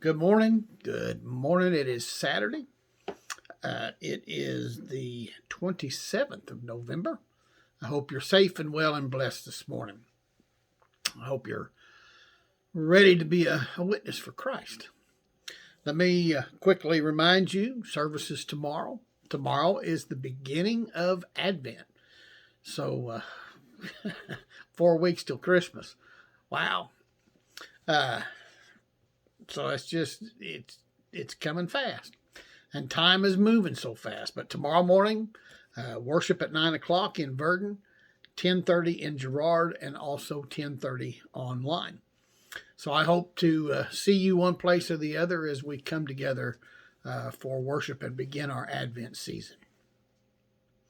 Good morning. Good morning. It is Saturday. It is the 27th of November. I hope you're safe and well and blessed this morning. I hope you're ready to be a witness for Christ. Let me quickly remind you, services tomorrow. Tomorrow is the beginning of Advent. So 4 weeks till Christmas. Wow. So it's coming fast, and time is moving so fast. But tomorrow morning, worship at 9 o'clock in Verdon, 10:30 in Girard, and also 10:30 online. So I hope to see you one place or the other as we come together for worship and begin our Advent season.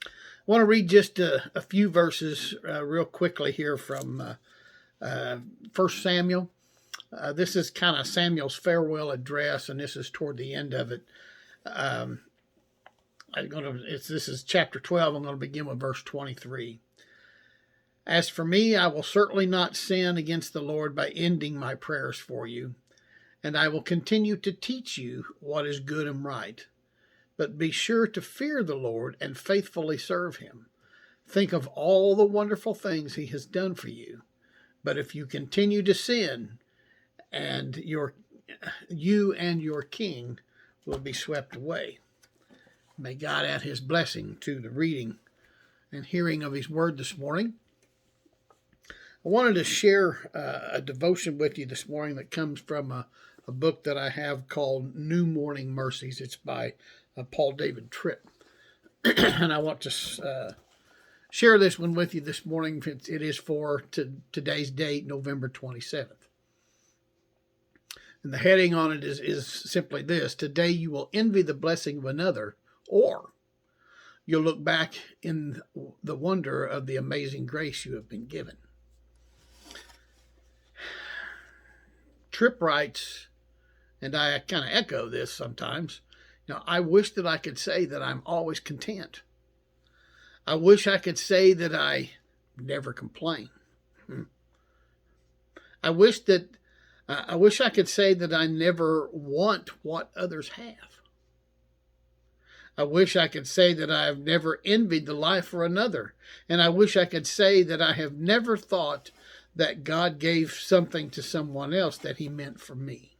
I want to read just a few verses real quickly here from 1 Samuel. This is kind of Samuel's farewell address, and this is toward the end of it. This is chapter 12. I'm going to begin with verse 23. As for me, I will certainly not sin against the Lord by ending my prayers for you, and I will continue to teach you what is good and right. But be sure to fear the Lord and faithfully serve him. Think of all the wonderful things he has done for you. But if you continue to sin, and you and your king will be swept away. May God add his blessing to the reading and hearing of his word this morning. I wanted to share a devotion with you this morning that comes from a book that I have called New Morning Mercies. It's by Paul David Tripp. And I want to share this one with you this morning. It is for today's date, November 27th. And the heading on it is simply this: today you will envy the blessing of another, or you'll look back in the wonder of the amazing grace you have been given. Tripp writes, and I kind of echo this sometimes, I wish that I could say that I'm always content. I wish I could say that I never complain. I wish I could say that I never want what others have. I wish I could say that I have never envied the life of another. And I wish I could say that I have never thought that God gave something to someone else that he meant for me.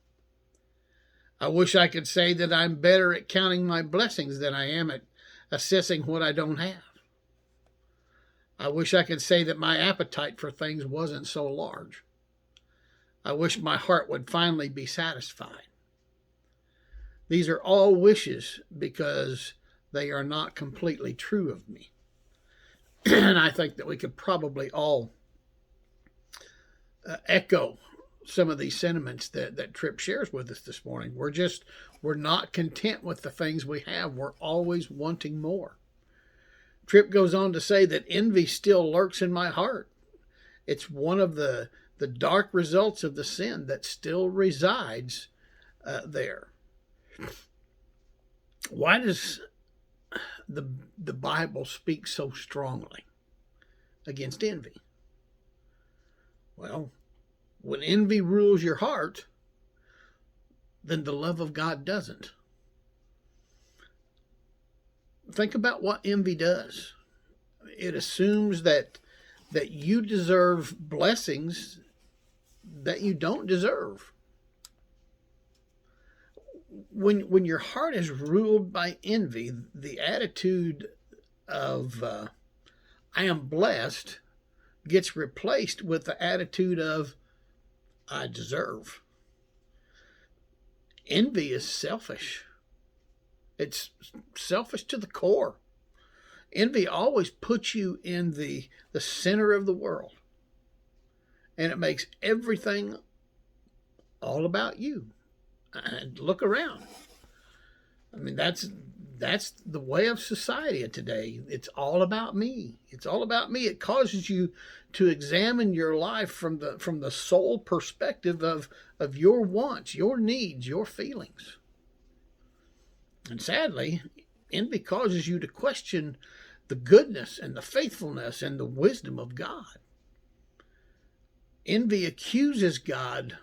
I wish I could say that I'm better at counting my blessings than I am at assessing what I don't have. I wish I could say that my appetite for things wasn't so large. I wish my heart would finally be satisfied. These are all wishes because they are not completely true of me. And I think that we could probably all echo some of these sentiments that Tripp shares with us this morning. We're not content with the things we have. We're always wanting more. Tripp goes on to say that envy still lurks in my heart. It's one of the dark results of the sin that still resides there. Why does the Bible speak so strongly against envy? Well, when envy rules your heart, then the love of God doesn't. Think about what envy does. It assumes that you deserve blessings that you don't deserve. When your heart is ruled by envy, the attitude of I am blessed gets replaced with the attitude of I deserve. Envy is selfish. It's selfish to the core. Envy always puts you in the center of the world. And it makes everything all about you. And look around. I mean, that's the way of society today. It's all about me. It's all about me. It causes you to examine your life from the sole perspective of your wants, your needs, your feelings. And sadly, envy causes you to question the goodness and the faithfulness and the wisdom of God. Envy accuses God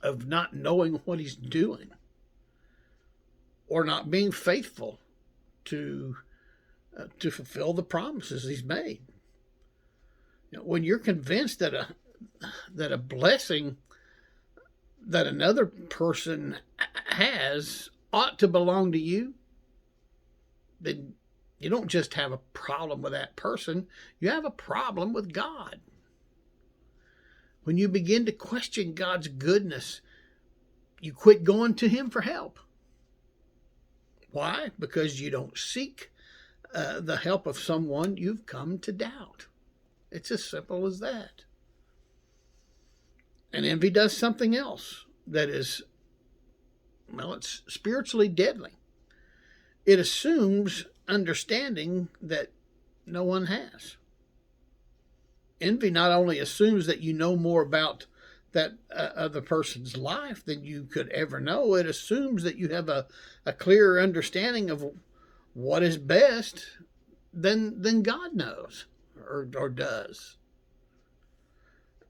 of not knowing what he's doing or not being faithful to fulfill the promises he's made. You know, when you're convinced that a blessing that another person has ought to belong to you, then you don't just have a problem with that person, you have a problem with God. When you begin to question God's goodness, you quit going to him for help. Why? Because you don't seek the help of someone you've come to doubt. It's as simple as that. And envy does something else that is, well, it's spiritually deadly. It assumes understanding that no one has. Envy not only assumes that you know more about that other person's life than you could ever know, it assumes that you have a clearer understanding of what is best than God knows or does.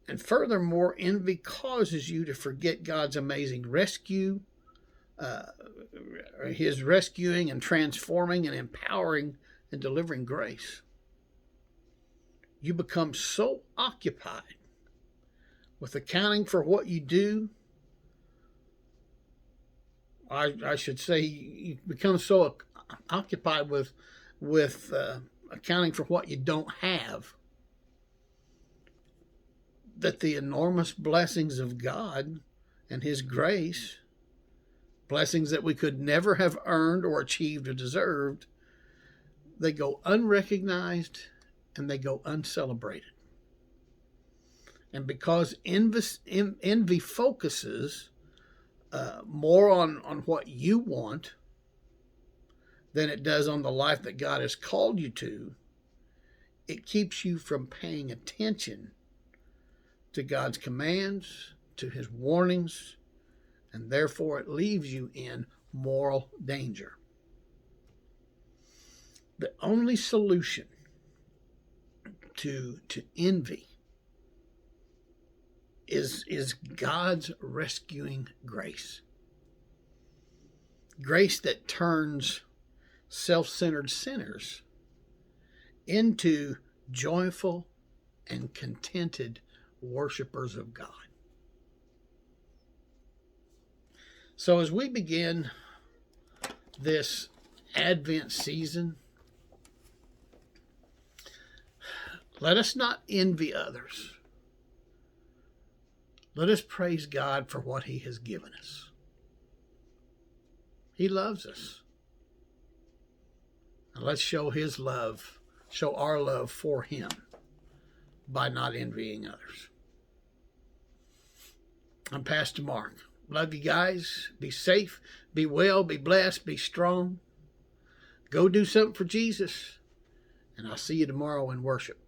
And furthermore, envy causes you to forget God's amazing rescue, his rescuing and transforming and empowering and delivering grace. You become so occupied with accounting for what you do. I should say you become so occupied with accounting for what you don't have, that the enormous blessings of God and his grace, blessings that we could never have earned or achieved or deserved, they go unrecognized and they go uncelebrated. And because envy focuses more on what you want than it does on the life that God has called you to, it keeps you from paying attention to God's commands, to his warnings, and therefore it leaves you in moral danger. The only solution to envy is God's rescuing grace. Grace that turns self-centered sinners into joyful and contented worshipers of God. So as we begin this Advent season, let us not envy others. Let us praise God for what he has given us. He loves us. And let's show his love, show our love for him by not envying others. I'm Pastor Mark. Love you guys. Be safe, be well, be blessed, be strong. Go do something for Jesus. And I'll see you tomorrow in worship.